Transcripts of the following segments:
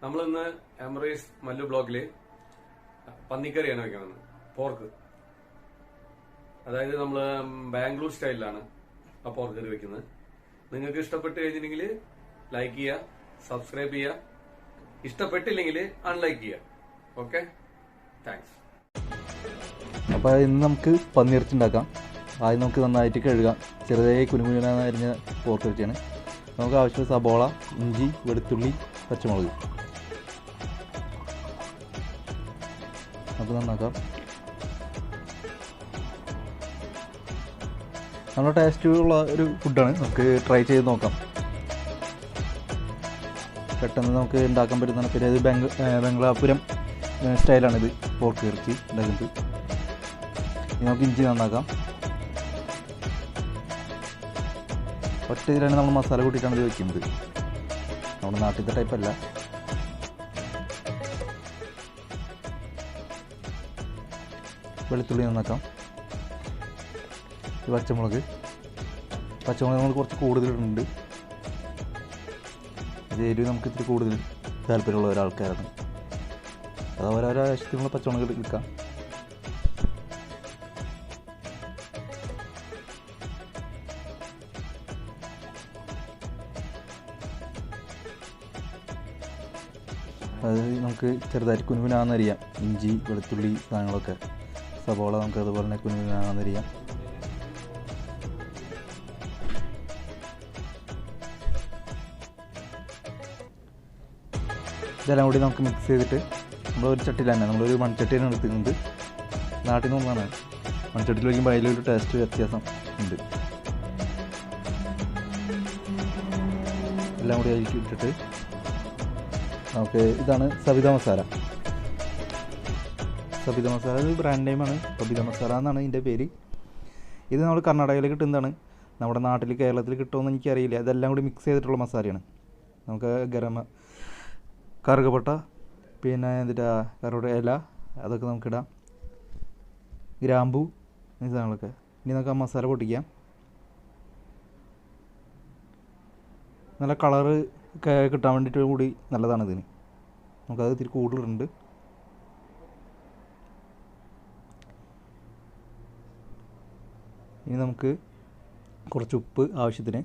നമ്മളിന്ന് എമറേസ് മല്ലു ബ്ലോക്കില് പന്നിക്കറിയാണ് വെക്കുന്നത്. പോർക്ക്, അതായത് നമ്മള് ബാംഗ്ലൂർ സ്റ്റൈലിലാണ് ആ പോർക്ക് കറി വെക്കുന്നത്. നിങ്ങൾക്ക് ഇഷ്ടപ്പെട്ട് കഴിഞ്ഞിട്ടുണ്ടെങ്കിൽ ലൈക്ക് ചെയ്യുക, സബ്സ്ക്രൈബ് ചെയ്യുക. ഇഷ്ടപ്പെട്ടില്ലെങ്കിൽ അൺലൈക്ക് ചെയ്യുക. Okay, thanks. അപ്പോൾ ഇന്ന് നമുക്ക് പന്നിയിറച്ചി ഉണ്ടാക്കാം. ആദ്യം നമുക്ക് നന്നായിട്ട് കഴുകാം. ചെറുതായി കുനുകുനാന്ന് അരിഞ്ഞ പോർക്ക് ഇറച്ചിയാണ്. നമുക്ക് ആവശ്യമുള്ള സബോള, ഇഞ്ചി, വെളുത്തുള്ളി, പച്ചമുളക് നമുക്ക് നന്നാക്കാം. നല്ല ടേസ്റ്റുള്ള ഒരു ഫുഡാണ്, നമുക്ക് ട്രൈ ചെയ്ത് നോക്കാം. പെട്ടെന്ന് നമുക്ക് ഉണ്ടാക്കാൻ പറ്റുന്നതാണ്. പിന്നെ ഇത് ബംഗ്ലാപുരം സ്റ്റൈലാണിത് പോർക്ക് ഇറച്ചി ഉണ്ടാക്കുന്നത്. നമുക്ക് ഇഞ്ചി നന്നാക്കാം. ഒറ്റ ഇതിലാണ് നമ്മൾ മസാല കൂട്ടിയിട്ടാണ് ഇത് വയ്ക്കുന്നത്. നമ്മുടെ നാട്ടിലത്തെ ടൈപ്പല്ല. വെളുത്തുള്ളി നന്നാക്കാം. പച്ചമുളക് നമ്മൾ കുറച്ച് കൂടുതലുണ്ട്. ഇത് എരിവ് നമുക്ക് ഇത്തിരി കൂടുതൽ താല്പര്യമുള്ള ഒരാൾക്കാരാണ്. അത് ഓരോരോ ആവശ്യത്തിനുള്ള പച്ചമുളക് എടുക്കാം. അത് നമുക്ക് ചെറുതായിട്ട് കുനുകുനാന്നരിയാം. ഇഞ്ചി, വെളുത്തുള്ളി സാധനങ്ങളൊക്കെ, സബോള നമുക്ക് അതുപോലെ തന്നെ കുനുകുനാന്നരിയാം. ഇതെല്ലാം കൂടി നമുക്ക് മിക്സ് ചെയ്തിട്ട് നമ്മളൊരു ചട്ടിയിൽ തന്നെ, നമ്മളൊരു മൺചട്ടിയാണ് എടുക്കുന്നത്. നാട്ടിൽ നിന്ന് ഒന്നാണ്. മൺചട്ടിയിൽ വയ്ക്കുമ്പോൾ അതിലൊരു ടേസ്റ്റ് വ്യത്യാസം ഉണ്ട്. എല്ലാം കൂടി അതിലേക്ക് ഇട്ടിട്ട് നമുക്ക് ഇതാണ് സബിത മസാല. ഇത് ബ്രാൻഡ് നെയിമാണ്. സബിത മസാല എന്നാണ് ഇതിൻ്റെ പേര്. ഇത് നമ്മൾ കർണാടകയിൽ കിട്ടുന്നതാണ്. നമ്മുടെ നാട്ടിൽ കേരളത്തിൽ കിട്ടുമെന്ന് എനിക്കറിയില്ല. ഇതെല്ലാം കൂടി മിക്സ് ചെയ്തിട്ടുള്ള മസാലയാണ്. നമുക്ക് കറുകപ്പട്ട, പിന്നെ കറുടെ ഇല, അതൊക്കെ നമുക്കിടാം. ഗ്രാമ്പൂ, ഈ സാധനങ്ങളൊക്കെ. ഇനി നമുക്ക് ആ മസാല പൊട്ടിക്കാം. നല്ല കളറ് കിട്ടാൻ വേണ്ടിയിട്ട് കൂടി നല്ലതാണ് ഇതിന്. നമുക്കത് ഇത്തിരി കൂടുതലുണ്ട്. ഇനി നമുക്ക് കുറച്ച് ഉപ്പ് ആവശ്യത്തിന്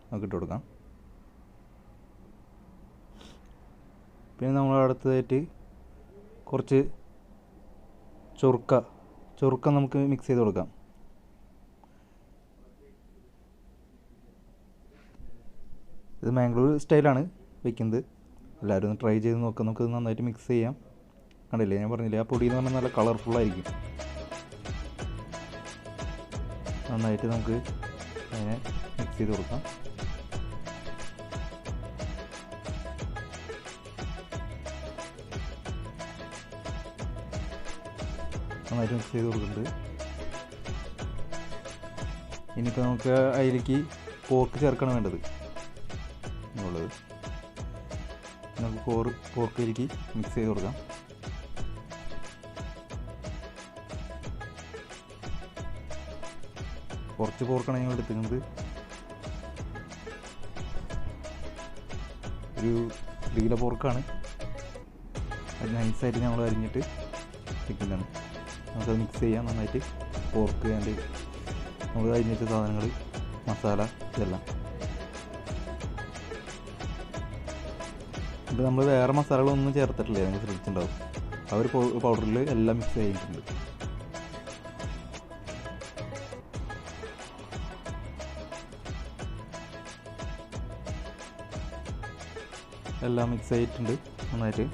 നമുക്ക് ഇട്ട് കൊടുക്കാം. പിന്നെ നമ്മൾ അടുത്തതായിട്ട് കുറച്ച് ചൊറുക്ക നമുക്ക് മിക്സ് ചെയ്ത് കൊടുക്കാം. ഇത് മാംഗ്ലൂർ സ്റ്റൈലാണ് വയ്ക്കുന്നത്. എല്ലാവരും ഒന്ന് ട്രൈ ചെയ്ത് നോക്കാം. നമുക്കത് നന്നായിട്ട് മിക്സ് ചെയ്യാം. കണ്ടില്ലേ, ഞാൻ പറഞ്ഞില്ലേ, ആ പൊടി എന്ന് പറഞ്ഞാൽ നല്ല കളർഫുള്ളായിരിക്കും. നന്നായിട്ട് നമുക്ക് അതിനെ മിക്സ് ചെയ്ത് കൊടുക്കാം. നന്നായിട്ട് മിക്സ് ചെയ്ത് കൊടുക്കുന്നുണ്ട്. ഇനിയിപ്പോൾ നമുക്ക് അതിലേക്ക് പോർക്ക് ചേർക്കണം വേണ്ടത് എന്നുള്ളത്. നമുക്ക് പോർക്കിലേക്ക് മിക്സ് ചെയ്ത് കൊടുക്കാം. കുറച്ച് പോർക്കാണ് ഞങ്ങൾ എടുക്കുന്നത്. ഒരു 3 കിലോ പോർക്കാണ്. അത് നൈസായിട്ട് നമ്മൾ അരിഞ്ഞിട്ട് വെക്കുന്നതാണ്. നമുക്കത് മിക്സ് ചെയ്യാം നന്നായിട്ട്. പോർക്ക് ആൻഡ് നമ്മൾ അരിഞ്ഞ സാധനങ്ങൾ, മസാല, ഇതെല്ലാം. ഇത് നമ്മൾ വേറെ മസാലകളൊന്നും ചേർത്തിട്ടില്ല, നിങ്ങൾ ശ്രദ്ധിച്ചിട്ടുണ്ടാവും. ആ ഒരു പൗഡറിൽ എല്ലാം മിക്സ് ചെയ്തിട്ടുണ്ട്. എല്ലാം മിക്സ് ആയിട്ടുണ്ട് നന്നായിട്ട്.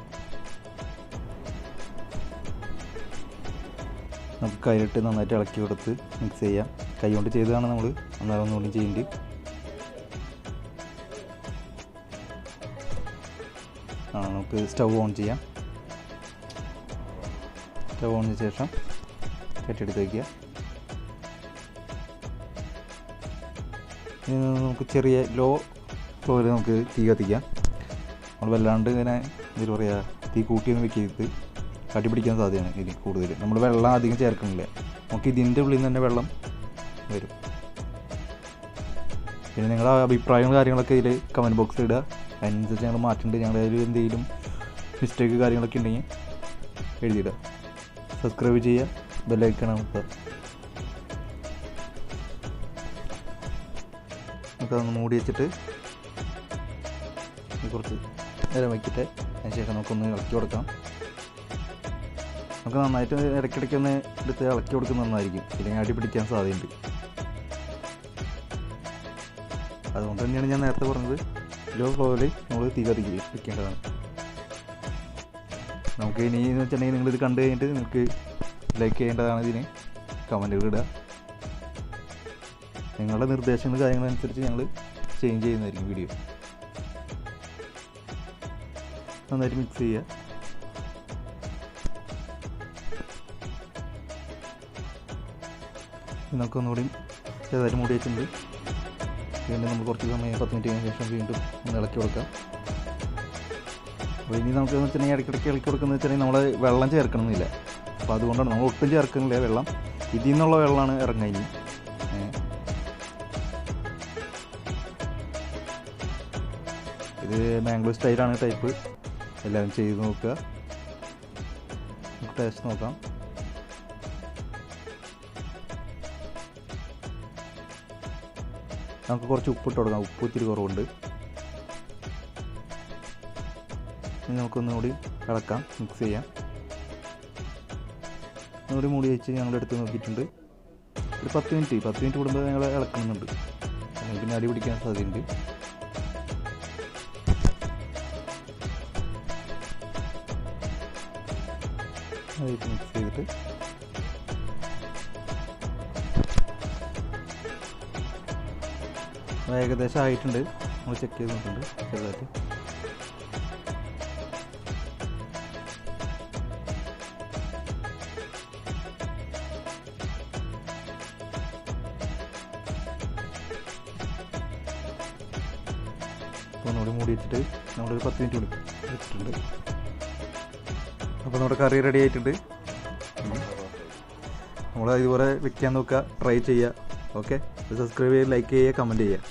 നമുക്ക് കയ്യിലിട്ട് നന്നായിട്ട് ഇളക്കി കൊടുത്ത് മിക്സ് ചെയ്യാം. കൈ കൊണ്ട് ചെയ്തതാണ് നമ്മൾ, അന്നേരം ഒന്നുകൂടി ചെയ്യുന്നുണ്ട്. നമുക്ക് സ്റ്റൗ ഓൺ ചെയ്യാം. സ്റ്റൗ ഓൺ ചെയ്ത ശേഷം ചട്ടിയെടുത്ത് വയ്ക്കുക. നമുക്ക് ചെറിയ ലോ ഫ്ലോയിൽ നമുക്ക് തീ കത്തിക്കാം. നമ്മൾ വല്ലാണ്ട് ഇങ്ങനെ എന്താ പറയുക, തീ കൂട്ടിയൊന്നും വെക്കരുത്. കട്ടി പിടിക്കാൻ സാധ്യതയാണ് ഇതിന് കൂടുതൽ. നമ്മൾ വെള്ളം അധികം ചേർക്കണില്ല. നമുക്ക് ഇതിൻ്റെ ഉള്ളിൽ നിന്ന് തന്നെ വെള്ളം വരും. പിന്നെ നിങ്ങളുടെ അഭിപ്രായങ്ങളും കാര്യങ്ങളൊക്കെ ഇതിൽ കമൻറ്റ് ബോക്സിൽ ഇടുക. അതിനനുസരിച്ച് ഞങ്ങൾ മാറ്റുന്നുണ്ട്. ഞങ്ങളുടെ അതിൽ എന്തെങ്കിലും മിസ്റ്റേക്ക് കാര്യങ്ങളൊക്കെ ഉണ്ടെങ്കിൽ എഴുതിയിടുക. സബ്സ്ക്രൈബ് ചെയ്യുക, ബെല്ലൈക്കൺ അമർത്തുക. നമുക്കതൊന്ന് മൂടി വെച്ചിട്ട് കുറച്ച് നേരം വയ്ക്കിട്ട് അതിന് ശേഷം നമുക്കൊന്ന് ഇളക്കി കൊടുക്കാം. നമുക്ക് നന്നായിട്ട് ഇടയ്ക്കിടയ്ക്ക് ഒന്ന് എടുത്ത് ഇളക്കി കൊടുക്കുന്നത് നന്നായിരിക്കും, ഇല്ലെങ്കിൽ അടി പിടിക്കാൻ സാധ്യതയുണ്ട്. അതുകൊണ്ട് തന്നെയാണ് ഞാൻ നേരത്തെ പറഞ്ഞത് ലോ ഫ്ലോയിൽ നമ്മൾ തീ വെക്കേണ്ടതാണ്. നമുക്ക് ഇനി എന്ന് വെച്ചിട്ടുണ്ടെങ്കിൽ നിങ്ങളിത് കണ്ടു കഴിഞ്ഞിട്ട് നിങ്ങൾക്ക് ലൈക്ക് ചെയ്യേണ്ടതാണ്, ഇതിന് കമൻറ്റുകൾ ഇടുക. നിങ്ങളുടെ നിർദ്ദേശങ്ങൾ കാര്യങ്ങളനുസരിച്ച് ഞങ്ങൾ ചേഞ്ച് ചെയ്യുന്നതായിരിക്കും വീഡിയോ. നന്നായിട്ട് മിക്സ് ചെയ്യുക. നമുക്കൊന്നുകൂടി ചെറുതായിട്ട് മൂടി വെച്ചിട്ടുണ്ട്. വീണ്ടും നമ്മൾ കുറച്ച് സമയം 10 മിനിറ്റ് കഴിഞ്ഞ ശേഷം വീണ്ടും ഒന്ന് ഇളക്കി കൊടുക്കാം. അപ്പോൾ ഇനി നമുക്ക് വെച്ചിട്ടുണ്ടെങ്കിൽ ഇടയ്ക്കിടയ്ക്ക് ഇളക്കി കൊടുക്കുന്നത് വെച്ചിട്ടുണ്ടെങ്കിൽ നമ്മൾ വെള്ളം ചേർക്കണമെന്നില്ല. അപ്പോൾ അതുകൊണ്ടാണ് നമ്മൾ ഒട്ടും ചേർക്കുന്നില്ല വെള്ളം. ഇതിൽ നിന്നുള്ള വെള്ളമാണ് ഇറങ്ങുക. ഇനി ഇത് മാംഗ്ലൂർ സ്റ്റൈലാണ് ടൈപ്പ്. എല്ലാവരും ചെയ്ത് നോക്കുക, ടേസ്റ്റ് നോക്കാം. നമുക്ക് കുറച്ച് ഉപ്പിട്ട് കൊടുക്കാം. ഉപ്പ് ഇത്തിരി കുറവുണ്ട്. ഇനി നമുക്കൊന്നുകൂടി ഇളക്കാം, മിക്സ് ചെയ്യാം. ഒന്നുകൂടി മൂടി വെച്ച് ഞങ്ങൾ എടുത്ത് നോക്കിയിട്ടുണ്ട്. ഒരു 10 മിനിറ്റ് കൂടുമ്പോൾ ഞങ്ങൾ ഇളക്കുന്നുണ്ട്. പിന്നെ അടി പിടിക്കാൻ സാധ്യതയുണ്ട്. അതിട്ട് മിക്സ് ചെയ്തിട്ട് ഏകദേശം ആയിട്ടുണ്ട്. നമ്മൾ ചെക്ക് ചെയ്ത് നോക്കുന്നുണ്ട് ചെറുതായിട്ട്. ഒന്നുകൂടി മൂടി വെച്ചിട്ട് നമ്മളൊരു 10 മിനിറ്റ് കൂടി വെച്ചിട്ടുണ്ട്. അപ്പോൾ നമ്മുടെ കറി റെഡി ആയിട്ടുണ്ട്. നമ്മൾ ഇതുപോലെ വെക്കാൻ നോക്കുക, ട്രൈ ചെയ്യുക. ഓക്കെ, സബ്സ്ക്രൈബ് ചെയ്യുക, ലൈക്ക് ചെയ്യുക, കമൻറ്റ് ചെയ്യുക.